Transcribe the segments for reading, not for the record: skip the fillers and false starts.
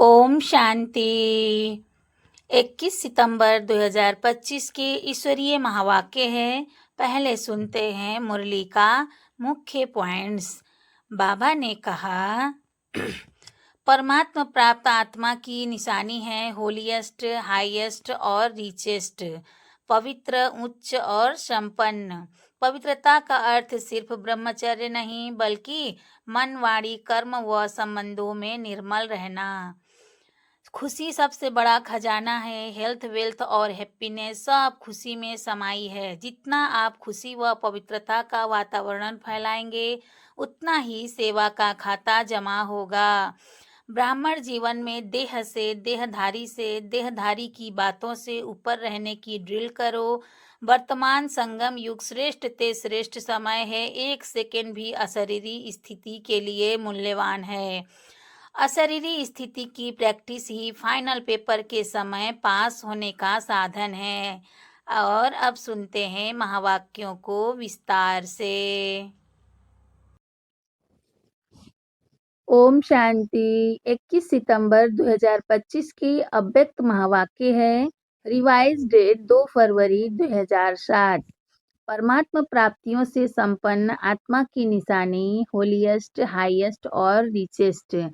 ओम शांति। 21 सितंबर 2025 के ईश्वरीय महावाक्य है। पहले सुनते हैं मुरली का मुख्य पॉइंट्स। बाबा ने कहा, परमात्मा प्राप्त आत्मा की निशानी है होलीएस्ट, हाईएस्ट और रिचेस्ट, पवित्र, उच्च और संपन्न। पवित्रता का अर्थ सिर्फ ब्रह्मचर्य नहीं बल्कि मन, वाणी, कर्म व संबंधों में निर्मल रहना। खुशी सबसे बड़ा खजाना है। हेल्थ, वेल्थ और हैप्पीनेस सब खुशी में समाई है। जितना आप खुशी व पवित्रता का वातावरण फैलाएंगे उतना ही सेवा का खाता जमा होगा। ब्राह्मण जीवन में देह से, देहधारी की बातों से ऊपर रहने की ड्रिल करो। वर्तमान संगम युग श्रेष्ठ ते श्रेष्ठ समय है। एक सेकेंड भी अशरीरी स्थिति के लिए मूल्यवान है। अशरीरी स्थिति की प्रैक्टिस ही फाइनल पेपर के समय पास होने का साधन है। और अब सुनते हैं महावाक्यों को विस्तार से। ओम शांति। 21 सितंबर 2025 की अव्यक्त महावाक्य है। रिवाइज डेट 2 फरवरी 2007। परमात्मा प्राप्तियों से संपन्न आत्मा की निशानी होलीएस्ट, हाईएस्ट और रिचेस्ट।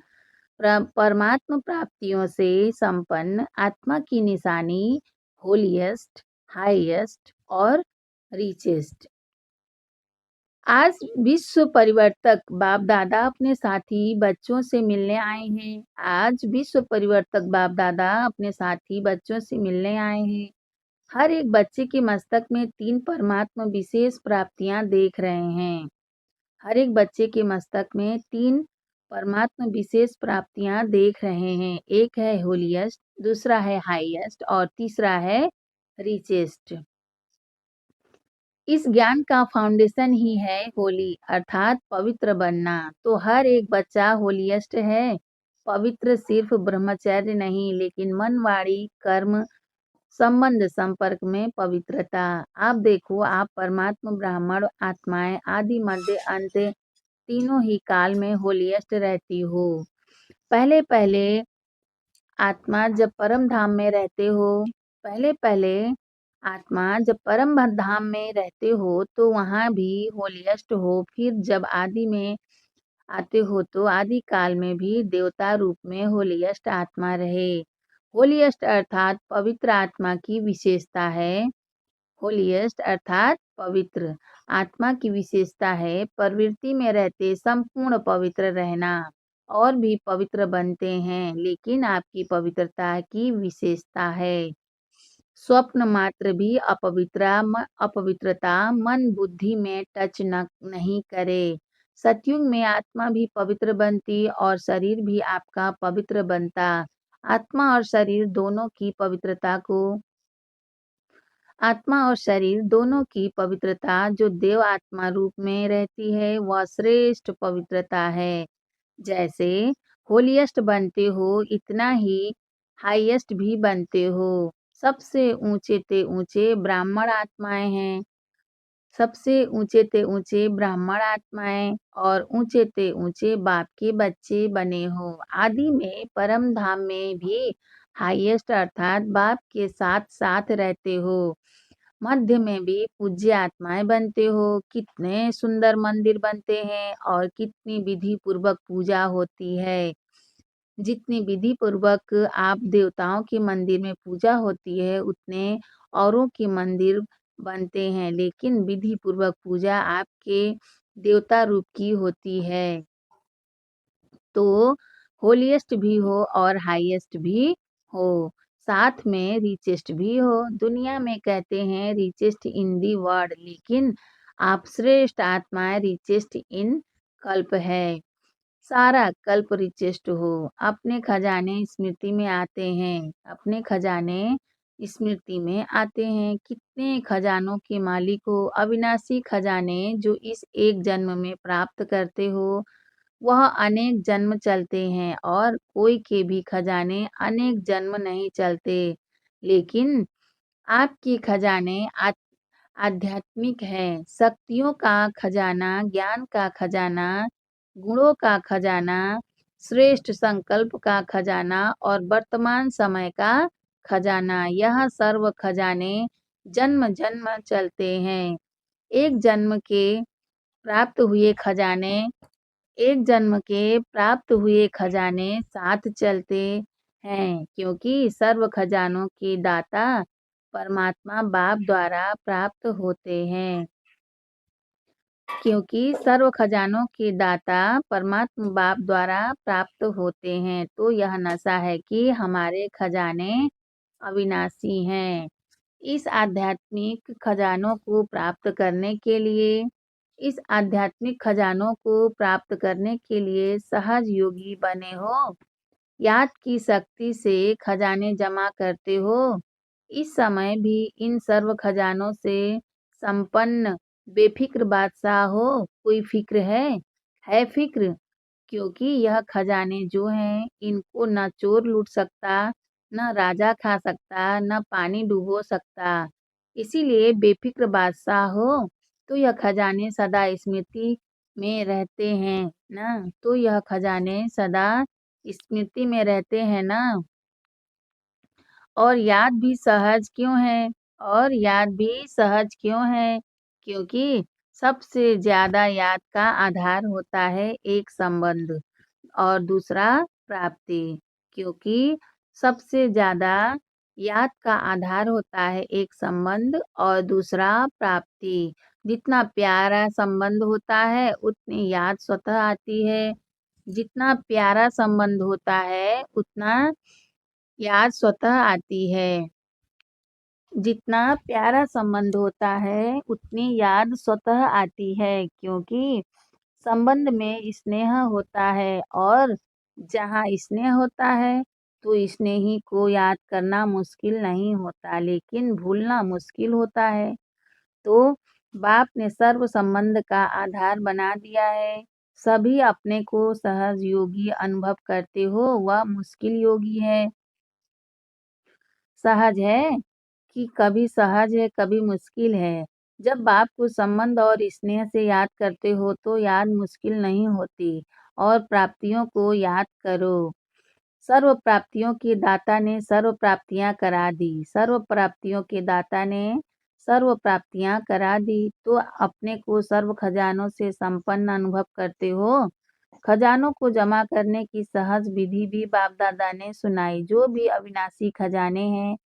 परमात्मा प्राप्तियों से संपन्न आत्मा की निशानी होलीएस्ट, हाईएस्ट और रिचेस्ट। आज विश्व परिवर्तक बाप दादा अपने साथी बच्चों से मिलने आए हैं। आज विश्व परिवर्तक बाप दादा अपने साथी बच्चों से मिलने आए हैं। हर एक बच्चे के मस्तक में 3 परमात्मा विशेष प्राप्तियां देख रहे हैं। हर एक बच्चे के मस्तक में 3 परमात्मा विशेष प्राप्तियां देख रहे हैं। एक है होलीएस्ट, दूसरा है हाईएस्ट और तीसरा है रिचेस्ट। इस ज्ञान का फाउंडेशन ही है होली अर्थात पवित्र बनना। तो हर एक बच्चा होलीएस्ट है। पवित्र सिर्फ ब्रह्मचर्य नहीं लेकिन मन, वाणी, कर्म, संबंध, संपर्क में पवित्रता। आप देखो, आप परमात्मा, ब्राह्मण आत्माएं, आदि, मध्य, अंत तीनों ही काल में होलीएस्ट रहती हो। पहले पहले आत्मा जब परम धाम में रहते हो तो वहाँ भी होलीएस्ट हो। फिर जब आदि में आते हो तो आदि काल में भी देवता रूप में होलीएस्ट आत्मा रहे। होलीएस्ट अर्थात पवित्र आत्मा की विशेषता है। होलीएस्ट अर्थात पवित्र आत्मा की विशेषता है। प्रवृत्ति में रहते संपूर्ण पवित्र रहना और भी पवित्र बनते हैं, लेकिन आपकी पवित्रता की विशेषता है। स्वप्न मात्र भी अपवित्रता मन बुद्धि में टच नहीं करे। सतयुग में आत्मा भी पवित्र बनती और शरीर भी आपका पवित्र बनता। आत्मा और शरीर दोनों की पवित्रता जो देव आत्मा रूप में रहती है वह श्रेष्ठ पवित्रता है। जैसे होलीएस्ट बनते हो इतना ही हाईएस्ट भी बनते हो। सबसे ऊंचे ते ऊंचे ब्राह्मण आत्माएं हैं। सबसे ऊंचे ते ऊंचे ब्राह्मण आत्माएं और ऊंचे ते ऊंचे बाप के बच्चे बने हो। आदि में परम धाम में भी हाईएस्ट अर्थात बाप के साथ साथ रहते हो। मध्य में भी पूज्य आत्माएं बनते हो। कितने सुंदर मंदिर बनते हैं और कितनी विधि पूर्वक पूजा होती है। जितनी विधि पूर्वक आप देवताओं के मंदिर में पूजा होती है उतने औरों के मंदिर बनते हैं, लेकिन विधि पूर्वक पूजा आपके देवता रूप की होती है। तो होलीएस्ट भी हो और हाईएस्ट भी हो, साथ में रिचेस्ट भी हो। दुनिया में कहते हैं रिचेस्ट इन दी वर्ल्ड, लेकिन आप श्रेष्ठ आत्माएं रिचेस्ट इन कल्प है। सारा कल्प रिचेस्ट हो। अपने खजाने स्मृति में आते हैं। कितने खजानों के मालिक हो। अविनाशी खजाने जो इस एक जन्म में प्राप्त करते हो वह अनेक जन्म चलते हैं और कोई के भी खजाने अनेक जन्म नहीं चलते, लेकिन आपके खजाने आध्यात्मिक है। शक्तियों का खजाना, ज्ञान का खजाना, गुणों का खजाना, श्रेष्ठ संकल्प का खजाना और वर्तमान समय का खजाना। यह सर्व खजाने जन्म जन्म चलते हैं। एक जन्म के प्राप्त हुए खजाने साथ चलते हैं, क्योंकि सर्व खजानों के दाता परमात्मा बाप द्वारा प्राप्त होते हैं। तो यह नशा है कि हमारे खजाने अविनाशी हैं। इस आध्यात्मिक खजानों को प्राप्त करने के लिए सहज योगी बने हो। याद की शक्ति से खजाने जमा करते हो। इस समय भी इन सर्व खजानों से संपन्न बेफिक्र बादशाह हो। कोई फिक्र है फिक्र, क्योंकि यह खजाने जो हैं इनको न चोर लूट सकता, न राजा खा सकता, न पानी डुबो सकता। इसीलिए बेफिक्र बादशाह हो। तो यह खजाने सदा स्मृति में रहते हैं ना। और याद भी सहज क्यों है? क्योंकि सबसे ज्यादा याद का आधार होता है एक संबंध और दूसरा प्राप्ति। क्योंकि सबसे ज्यादा याद का आधार होता है एक संबंध और दूसरा प्राप्ति। जितना प्यारा संबंध होता है उतनी याद स्वतः आती है। जितना प्यारा संबंध होता है उतना याद स्वतः आती है। क्योंकि संबंध में स्नेह होता है, और जहाँ स्नेह होता है तो स्नेही को याद करना मुश्किल नहीं होता, लेकिन भूलना मुश्किल होता है। तो बाप ने सर्व संबंध का आधार बना दिया है। सभी अपने को सहज योगी अनुभव करते हो, वह मुश्किल योगी है। सहज है कि कभी सहज है कभी मुश्किल है। जब बाप को संबंध और स्नेह से याद करते हो तो याद मुश्किल नहीं होती। और प्राप्तियों को याद करो। सर्व प्राप्तियों के दाता ने सर्व प्राप्तियां करा दी। तो अपने को सर्व खजानों से संपन्न अनुभव करते हो। खजानों को जमा करने की सहज विधि भी बाप दादा ने सुनाई। जो भी अविनाशी खजाने हैं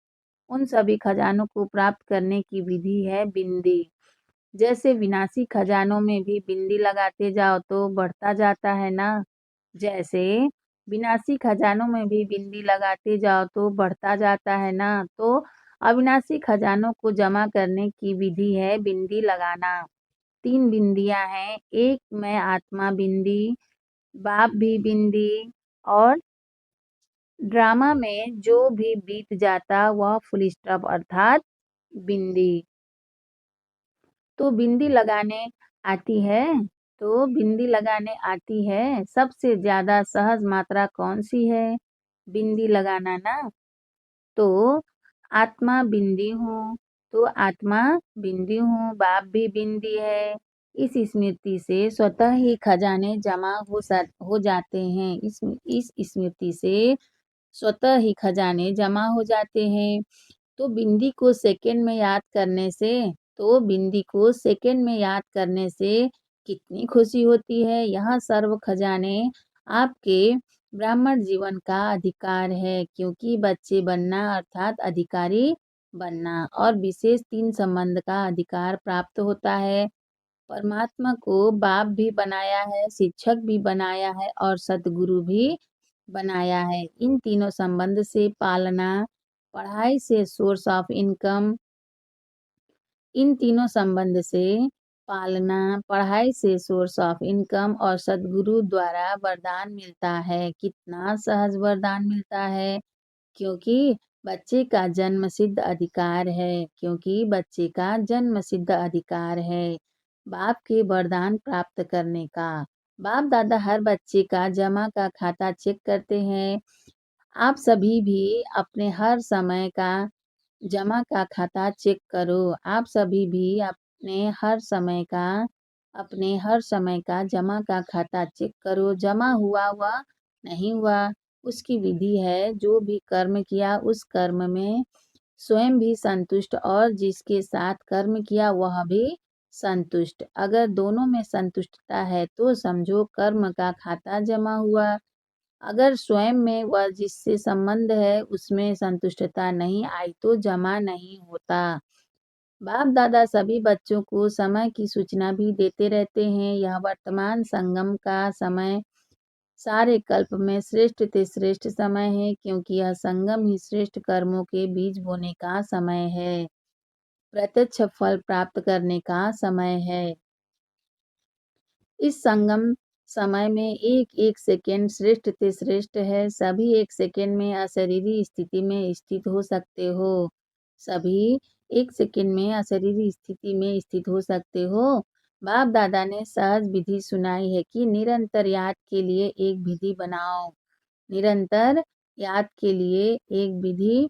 उन सभी खजानों को प्राप्त करने की विधि है बिंदी। जैसे विनाशी खजानों में भी बिंदी लगाते जाओ तो बढ़ता जाता है ना। तो अविनाशी खजानों को जमा करने की विधि है बिंदी लगाना। 3 बिंदियां हैं। एक मैं आत्मा बिंदी, बाप भी बिंदी, और ड्रामा में जो भी बीत जाता वह फुल स्टॉप अर्थात बिंदी। तो बिंदी लगाने आती है। सबसे ज्यादा सहज मात्रा कौन सी है? बिंदी लगाना ना। तो आत्मा बिंदी हूँ, बाप भी बिंदी है। इस स्मृति से स्वतः ही खजाने जमा हो जाते हैं। इस स्मृति से स्वतः ही खजाने जमा हो जाते हैं। तो बिंदी को सेकंड में याद करने से कितनी खुशी होती है। यह सर्व खजाने आपके ब्राह्मण जीवन का अधिकार है, क्योंकि बच्चे बनना अर्थात अधिकारी बनना, और विशेष 3 संबंध का अधिकार प्राप्त होता है। परमात्मा को बाप भी बनाया है, शिक्षक भी बनाया है और सतगुरु भी बनाया है। इन तीनों संबंध से पालना, पढ़ाई से सोर्स ऑफ इनकम, और सदगुरु द्वारा वरदान मिलता है। कितना सहज वरदान मिलता है, क्योंकि बच्चे का जन्म सिद्ध अधिकार है बाप के वरदान प्राप्त करने का। बाप दादा हर बच्चे का जमा का खाता चेक करते हैं। आप सभी भी अपने हर समय का जमा का खाता चेक करो। आप सभी भी अपने हर समय का जमा का खाता चेक करो। जमा हुआ नहीं हुआ। उसकी विधि है, जो भी कर्म किया उस कर्म में स्वयं भी संतुष्ट और जिसके साथ कर्म किया वह भी संतुष्ट। अगर दोनों में संतुष्टता है तो समझो कर्म का खाता जमा हुआ। अगर स्वयं में व जिससे संबंध है उसमें संतुष्टता नहीं आई तो जमा नहीं होता। बाप दादा सभी बच्चों को समय की सूचना भी देते रहते हैं। यह वर्तमान संगम का समय सारे कल्प में श्रेष्ठ से श्रेष्ठ समय है, क्योंकि यह संगम ही श्रेष्ठ कर्मों के बीज बोने का समय है, प्रत्यक्ष फल प्राप्त करने का समय है। इस संगम समय में एक एक सेकेंड श्रेष्ठ से श्रेष्ठ है। सभी एक सेकेंड में अशरीरी स्थिति में स्थित हो सकते हो। सभी एक सेकेंड में अशरीरी स्थिति में स्थित हो सकते हो। बाप दादा ने सहज विधि सुनाई है कि निरंतर याद के लिए एक विधि बनाओ। निरंतर याद के लिए एक विधि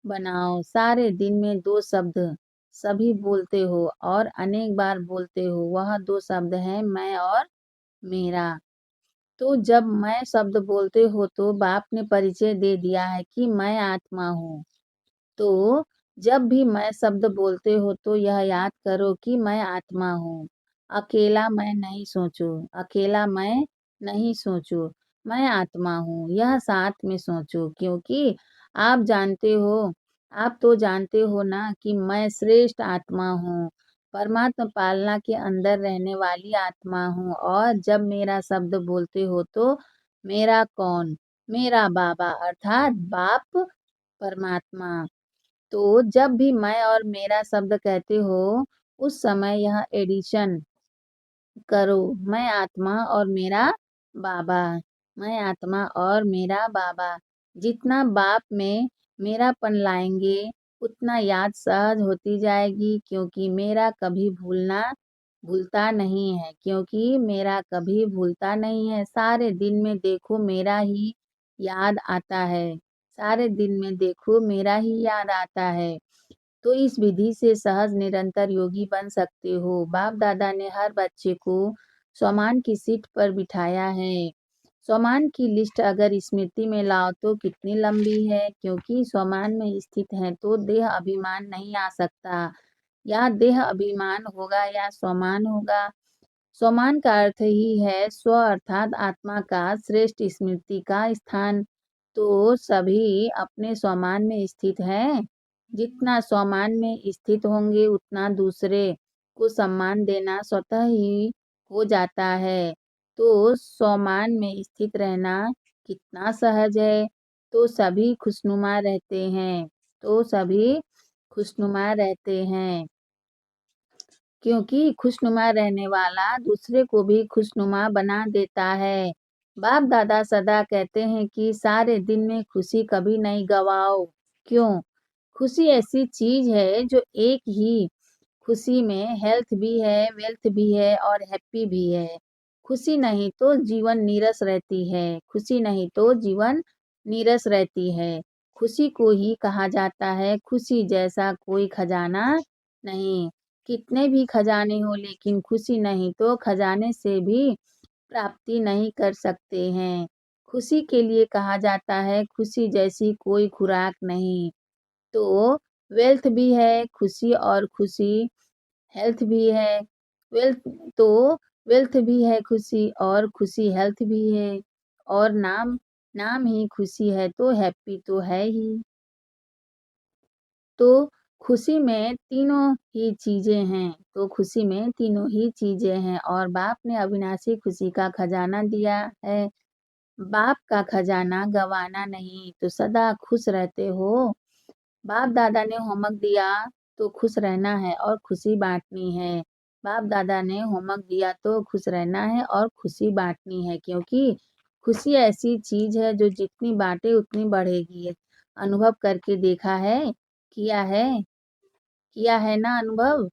बनाओ। सारे दिन में 2 शब्द सभी बोलते हो और अनेक बार बोलते हो। वह 2 शब्द हैं मैं और मेरा। तो जब मैं शब्द बोलते हो तो बाप ने परिचय दे दिया है कि मैं आत्मा हूँ। तो जब भी मैं शब्द बोलते हो तो यह याद करो कि मैं आत्मा हूँ। अकेला मैं नहीं सोचो, अकेला मैं नहीं सोचो, मैं आत्मा हूँ, यह साथ में सोचो, क्योंकि आप जानते हो, आप तो जानते हो ना कि मैं श्रेष्ठ आत्मा हूँ, परमात्मा पालना के अंदर रहने वाली आत्मा हूँ। और जब मेरा शब्द बोलते हो तो मेरा कौन? मेरा बाबा अर्थात बाप परमात्मा। तो जब भी मैं और मेरा शब्द कहते हो, उस समय यह एडिशन करो, मैं आत्मा और मेरा बाबा, मैं आत्मा और मेरा बाबा। जितना बाप में मेरापन लाएंगे उतना याद सहज होती जाएगी, क्योंकि मेरा कभी भूलता नहीं है, क्योंकि मेरा कभी भूलता नहीं है। सारे दिन में देखो मेरा ही याद आता है, सारे दिन में देखो मेरा ही याद आता है। तो इस विधि से सहज निरंतर योगी बन सकते हो। बाप दादा ने हर बच्चे को स्वमान की सीट पर बिठाया है। स्वमान की लिस्ट अगर स्मृति में लाओ तो कितनी लंबी है, क्योंकि स्वमान में स्थित है तो देह अभिमान नहीं आ सकता। या देह अभिमान होगा या स्वमान होगा। स्वमान का अर्थ ही है स्व अर्थात आत्मा का श्रेष्ठ स्मृति का स्थान। तो सभी अपने स्वमान में स्थित हैं। जितना स्वमान में स्थित होंगे उतना दूसरे को सम्मान देना स्वतः ही हो जाता है। तो स्वमान में स्थित रहना कितना सहज है। तो सभी खुशनुमा रहते हैं। तो सभी खुशनुमा रहते हैं, क्योंकि खुशनुमा रहने वाला दूसरे को भी खुशनुमा बना देता है। बाप दादा सदा कहते हैं कि सारे दिन में खुशी कभी नहीं गवाओ। क्यों? खुशी ऐसी चीज है जो एक ही खुशी में हेल्थ भी है, वेल्थ भी है और हैप्पी भी है। खुशी नहीं तो जीवन नीरस रहती है, खुशी नहीं तो जीवन नीरस रहती है। खुशी को ही कहा जाता है खुशी जैसा कोई खजाना नहीं। कितने भी खजाने हो लेकिन खुशी नहीं तो खजाने से भी प्राप्ति नहीं कर सकते हैं। खुशी के लिए कहा जाता है खुशी जैसी कोई खुराक नहीं। तो वेल्थ भी है खुशी और खुशी हेल्थ भी है। वेल्थ तो वेल्थ भी है खुशी और खुशी हेल्थ भी है। और नाम नाम ही खुशी है तो हैप्पी तो है ही। तो खुशी में तीनों ही चीजें हैं। तो खुशी में तीनों ही चीजें हैं और बाप ने अविनाशी खुशी का खजाना दिया है। बाप का खजाना गवाना नहीं, तो सदा खुश रहते हो। बाप दादा ने होमवर्क दिया तो खुश रहना है और खुशी बांटनी है। बाप दादा ने होमवर्क दिया तो खुश रहना है और खुशी बांटनी है, क्योंकि खुशी ऐसी चीज है जो जितनी बांटे उतनी बढ़ेगी। अनुभव करके देखा है? किया है? किया है ना अनुभव?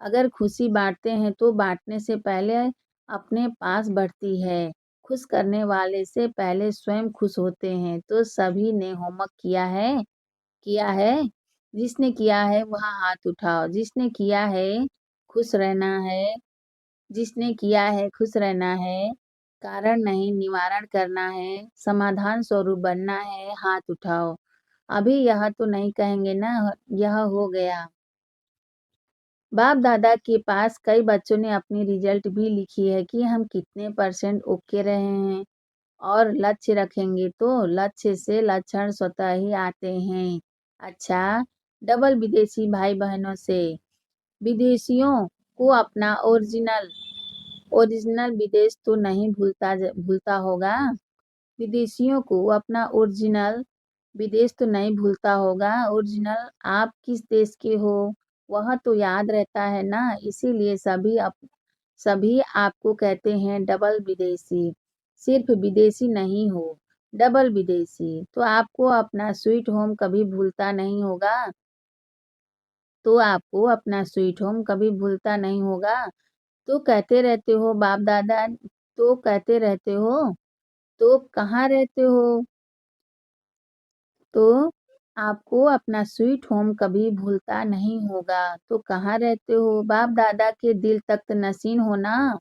अगर खुशी बांटते हैं तो बांटने से पहले अपने पास बढ़ती है। खुश करने वाले से पहले स्वयं खुश होते हैं। तो सभी ने होमवर्क किया है? किया है? जिसने किया है वह हाथ उठाओ। जिसने किया है खुश रहना है, जिसने किया है खुश रहना है, कारण नहीं, निवारण करना है, समाधान स्वरूप बनना है, हाथ उठाओ। अभी यह तो नहीं कहेंगे ना, यह हो गया। बाप दादा के पास कई बच्चों ने अपनी रिजल्ट भी लिखी है कि हम कितने % ओके रहे हैं, और लक्ष्य रखेंगे तो लक्ष्य से लक्षण स्वतः ही आते हैं। अच्छा, डबल विदेशी भाई बहनों से, विदेशियों को अपना ओरिजिनल ओरिजिनल विदेश तो नहीं भूलता होगा। विदेशियों को अपना ओरिजिनल विदेश तो नहीं भूलता होगा। ओरिजिनल आप किस देश के हो वह तो याद रहता है ना, इसीलिए सभी आपको कहते हैं डबल विदेशी। सिर्फ विदेशी नहीं हो, डबल विदेशी। तो आपको अपना स्वीट होम कभी भूलता नहीं होगा। तो कहते रहते हो बाप दादा, तो कहते रहते हो, तो कहाँ रहते हो? तो आपको अपना स्वीट होम कभी भूलता नहीं होगा। तो कहाँ रहते हो? बाप दादा के दिल तख्त नशीन हो ना।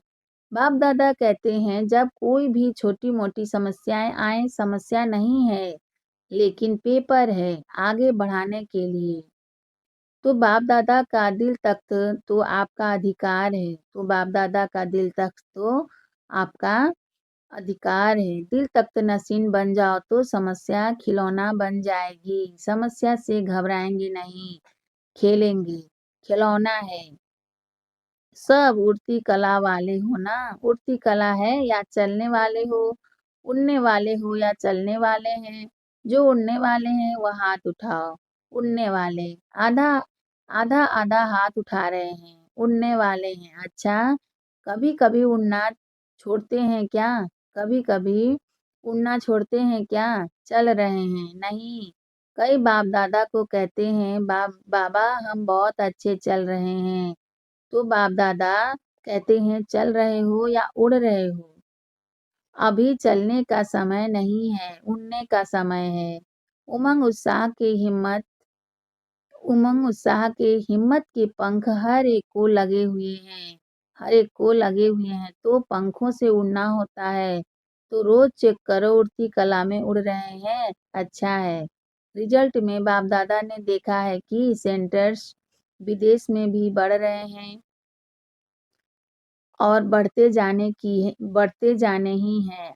बाप दादा कहते हैं जब कोई भी छोटी मोटी समस्याएं आए, समस्या नहीं है, लेकिन पेपर है आगे बढ़ाने के लिए। तो बाप दादा का दिल तख्त तो आपका अधिकार है। तो बाप दादा का दिल तख्त तो आपका अधिकार है। दिल तख्त नशीन बन जाओ तो समस्या खिलौना बन जाएगी। समस्या से घबराएंगे नहीं, खेलेंगे, खिलौना है। सब उड़ती कला वाले हो ना। उड़ती कला है या चलने वाले हो, उड़ने वाले हो या चलने वाले हैं। जो उड़ने वाले हैं वह हाथ उठाओ। उड़ने वाले आधा आधा आधा हाथ उठा रहे हैं, उड़ने वाले हैं। अच्छा, कभी कभी उड़ना छोड़ते हैं क्या? कभी कभी उड़ना छोड़ते हैं क्या? चल रहे हैं नहीं। कई बाप दादा को कहते हैं बाबा हम बहुत अच्छे चल रहे हैं। तो बाप दादा कहते हैं चल रहे हो या उड़ रहे हो? अभी चलने का समय नहीं है, उड़ने का समय है। उमंग उत्साह के हिम्मत हिम्मत के पंख हर एक को लगे हुए हैं। तो पंखों से उड़ना होता है। तो रोज चेक करो उड़ती कला में उड़ रहे हैं। अच्छा है। रिजल्ट में बाप दादा ने देखा है कि सेंटर्स विदेश में भी बढ़ रहे हैं और बढ़ते जाने ही हैं।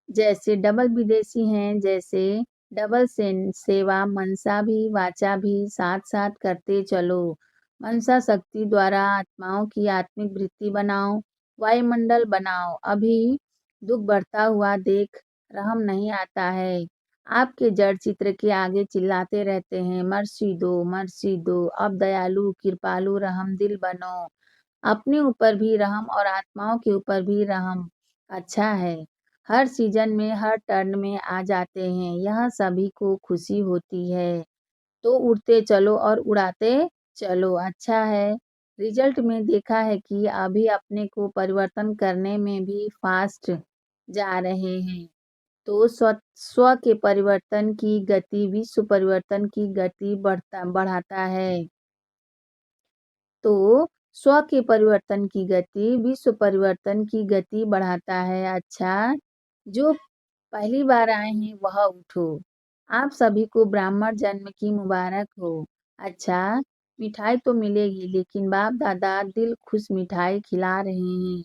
जैसे डबल विदेशी हैं, जैसे डबल सेवा मनसा भी वाचा भी साथ साथ करते चलो। मनसा शक्ति द्वारा आत्माओं की आत्मिक वृत्ति बनाओ, वायुमंडल बनाओ। अभी दुख बढ़ता हुआ देख रहम नहीं आता है। आपके जड़ चित्र के आगे चिल्लाते रहते हैं मर्सी दो, मर्सी दो। अब दयालु कृपालु रहम दिल बनो। अपने ऊपर भी रहम और आत्माओं के ऊपर भी रहम। अच्छा है। हर सीजन में हर टर्न में आ जाते हैं, यह सभी को खुशी होती है। तो उड़ते चलो और उड़ाते चलो। अच्छा है। रिजल्ट में देखा है कि अभी अपने को परिवर्तन करने में भी फास्ट जा रहे हैं। तो स्व के परिवर्तन की गति विश्व परिवर्तन की गति बढ़ाता है। तो स्व के परिवर्तन की गति विश्व परिवर्तन की गति बढ़ाता है। अच्छा, जो पहली बार आए हैं वह उठो। आप सभी को ब्राह्मण जन्म की मुबारक हो। अच्छा, मिठाई तो मिलेगी, लेकिन बाप दादा दिल खुश मिठाई खिला रहे हैं।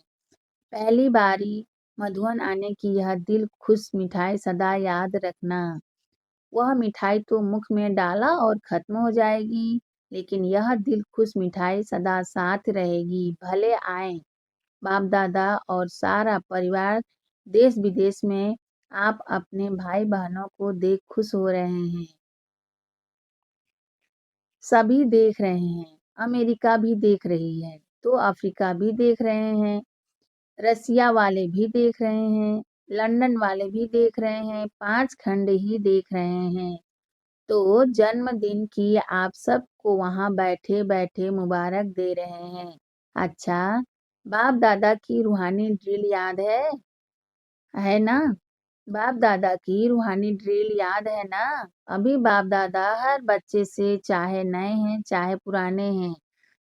पहली बारी मधुवन आने की यह दिल खुश मिठाई सदा याद रखना। वह मिठाई तो मुख में डाला और खत्म हो जाएगी, लेकिन यह दिल खुश मिठाई सदा साथ रहेगी। भले आए बाप दादा और सारा परिवार देश विदेश में आप अपने भाई बहनों को देख खुश हो रहे हैं। सभी देख रहे हैं। अमेरिका भी देख रही है, तो अफ्रीका भी देख रहे हैं, रसिया वाले भी देख रहे हैं, लंदन वाले भी देख रहे हैं, 5 खंड ही देख रहे हैं। तो जन्मदिन की आप सबको वहां बैठे बैठे मुबारक दे रहे हैं। अच्छा, बाप दादा की रूहानी ड्रिल याद है ना? बाप दादा की रूहानी ड्रिल याद है ना? अभी बाप दादा हर बच्चे से, चाहे नए हैं चाहे पुराने हैं,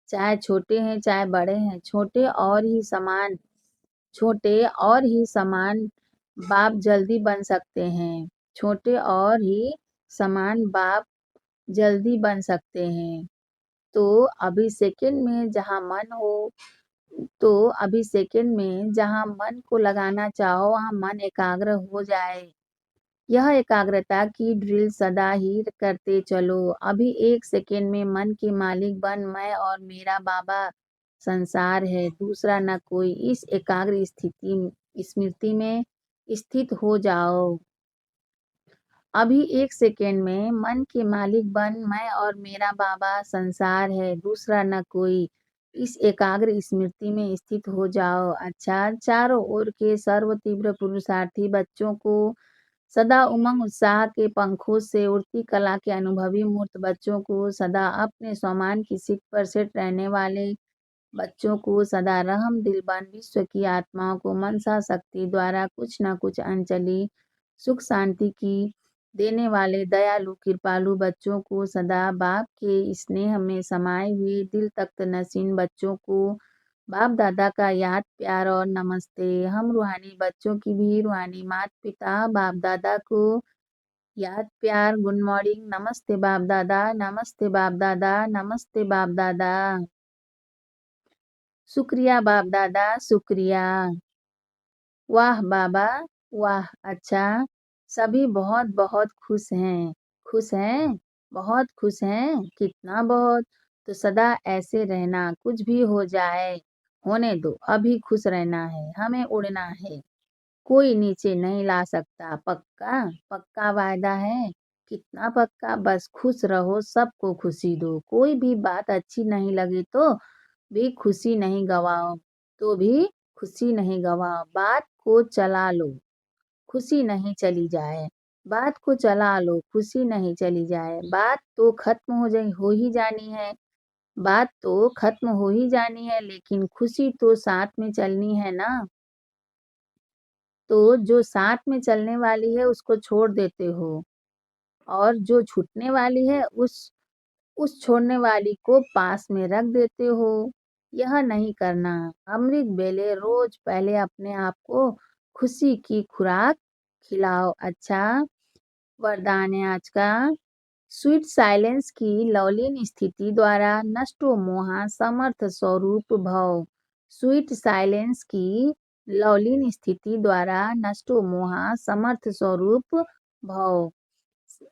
चाहे छोटे हैं चाहे बड़े हैं, छोटे और ही समान छोटे और ही समान बाप जल्दी बन सकते हैं। छोटे और ही समान बाप जल्दी बन सकते हैं। तो अभी सेकंड में जहाँ मन हो तो अभी सेकंड में जहाँ मन को लगाना चाहो वहाँ मन एकाग्र हो जाए। यह एकाग्रता की ड्रिल सदा ही करते चलो। अभी एक सेकंड में मन के मालिक बन, मैं और मेरा बाबा संसार है, दूसरा न कोई। इस एकाग्र स्मृति में स्थित हो जाओ। अभी एक सेकंड में मन के मालिक बन, मैं और मेरा बाबा संसार है, दूसरा न कोई। इस एकाग्र स्मृति में स्थित हो जाओ। अच्छा, चारों ओर के सर्व तीव्र पुरुषार्थी बच्चों को, सदा उमंग उत्साह के पंखों से उड़ती कला के अनुभवी मूर्त बच्चों को, सदा अपने स्वमान की सीट पर सेट रहने वाले बच्चों को, सदा रहम दिल बन विश्व की आत्माओं को मनसा शक्ति द्वारा कुछ न कुछ अंजलि सुख शांति की देने वाले दयालु कृपालु बच्चों को, सदा बाप के स्नेह में समाये हुए दिल तख्त नशीन बच्चों को, बाप दादा का याद प्यार और नमस्ते। हम रूहानी बच्चों की भी रूहानी माता पिता बाप दादा को याद प्यार, गुड मॉर्निंग, नमस्ते बाप दादा, नमस्ते बाप दादा, नमस्ते बाप दादा, शुक्रिया बाप दादा, शुक्रिया। वाह बाबा, वाह। अच्छा, सभी बहुत बहुत खुश हैं। खुश हैं? बहुत खुश हैं? कितना बहुत? तो सदा ऐसे रहना, कुछ भी हो जाए होने दो, अभी खुश रहना है, हमें उड़ना है, कोई नीचे नहीं ला सकता। पक्का? पक्का वायदा है? कितना पक्का? बस खुश रहो, सबको खुशी दो। कोई भी बात अच्छी नहीं लगे तो भी खुशी नहीं गवाओ, तो भी खुशी नहीं गवाओ। बात को चला लो, खुशी नहीं चली जाए। बात को चला लो, खुशी नहीं चली जाए। बात तो खत्म हो ही जानी है। बात तो खत्म हो ही जानी है, लेकिन खुशी तो साथ में चलनी है ना। तो जो साथ में चलने वाली है उसको छोड़ देते हो, और जो छूटने वाली है उस छोड़ने वाली को पास में रख देते हो। यह नहीं करना। अमृत बेले रोज पहले अपने आप को खुशी की खुराक खिलाओ। अच्छा, वरदान है आज का। स्वीट साइलेंस की लवलीन स्थिति द्वारा नष्टो मोहा समर्थ स्वरूप भव। स्वीट साइलेंस की लवलीन स्थिति द्वारा नष्टो मोहा समर्थ स्वरूप भव।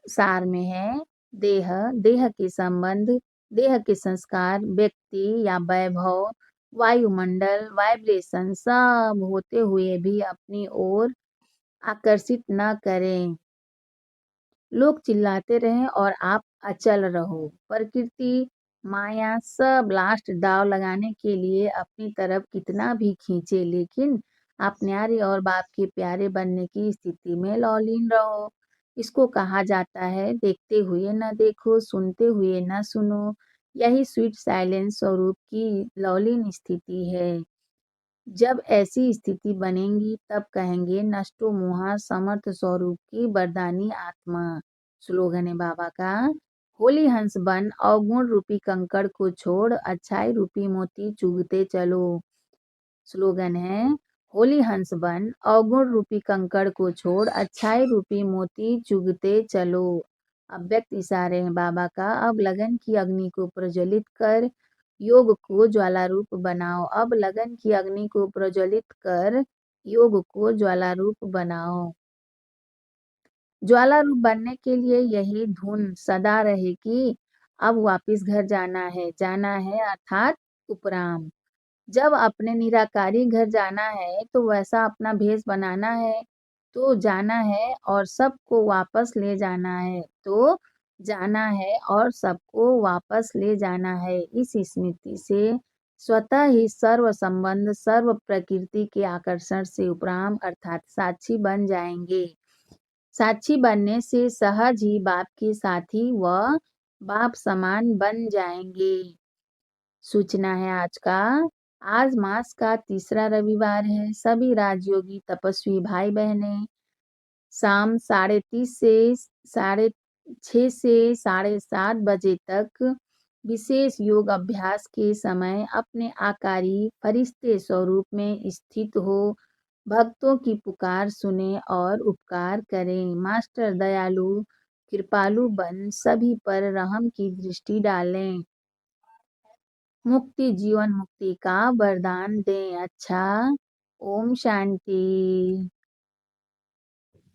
सार में है, देह, देह के संबंध, देह के संस्कार, व्यक्ति या वैभव, वायुमंडल, वाइब्रेशन सब होते हुए भी अपनी ओर आकर्षित न करें। लोग चिल्लाते रहें और आप अचल रहो। प्रकृति, माया सब लास्ट दांव लगाने के लिए अपनी तरफ कितना भी खींचे, लेकिन आप न्यारे और बाप के प्यारे बनने की स्थिति में लौलीन रहो। इसको कहा जाता है देखते हुए न देखो, सुनते हुए न सुनो। यही स्वीट साइलेंस स्वरूप की लौलीन स्थिति है। जब ऐसी स्थिति बनेगी तब कहेंगे नष्टो मोहा समर्थ स्वरूप की वरदानी आत्मा। स्लोगन है बाबा का, होली हंस बन अवगुण रूपी कंकड़ को छोड़, अच्छाई रूपी मोती चुगते चलो। स्लोगन है, होली हंस बन अवगुण रूपी कंकड़ को छोड़, अच्छाई रूपी मोती चुगते चलो। अव्यक्त इशारे हैं बाबा का। अब लगन की अग्नि को प्रज्वलित कर योग को ज्वाला रूप बनाओ। अब लगन की अग्नि को प्रज्वलित कर योग को ज्वाला रूप बनाओ। ज्वाला रूप बनने के लिए यही धुन सदा रहे कि अब वापिस घर जाना है अर्थात उपराम। जब अपने निराकारी घर जाना है तो वैसा अपना भेष बनाना है, तो जाना है और सबको वापस ले जाना है, तो जाना है और सबको वापस ले जाना है। इस स्मृति से स्वतः ही सर्व संबंध सर्व प्रकृति के आकर्षण से उपराम अर्थात साक्षी बन जाएंगे। साक्षी बनने से सहज ही बाप के साथी व बाप समान बन जाएंगे। सूचना है आज का। आज मास का तीसरा रविवार है। सभी राजयोगी तपस्वी भाई बहने शाम 6:30 से 6:30 से 7:30 बजे तक विशेष योग अभ्यास के समय अपने आकारी फरिश्ते स्वरूप में स्थित हो, भक्तों की पुकार सुने और उपकार करें। मास्टर दयालु कृपालु बन सभी पर रहम की दृष्टि डालें। मुक्ति जीवन मुक्ति का वरदान दें। अच्छा, ओम शांति।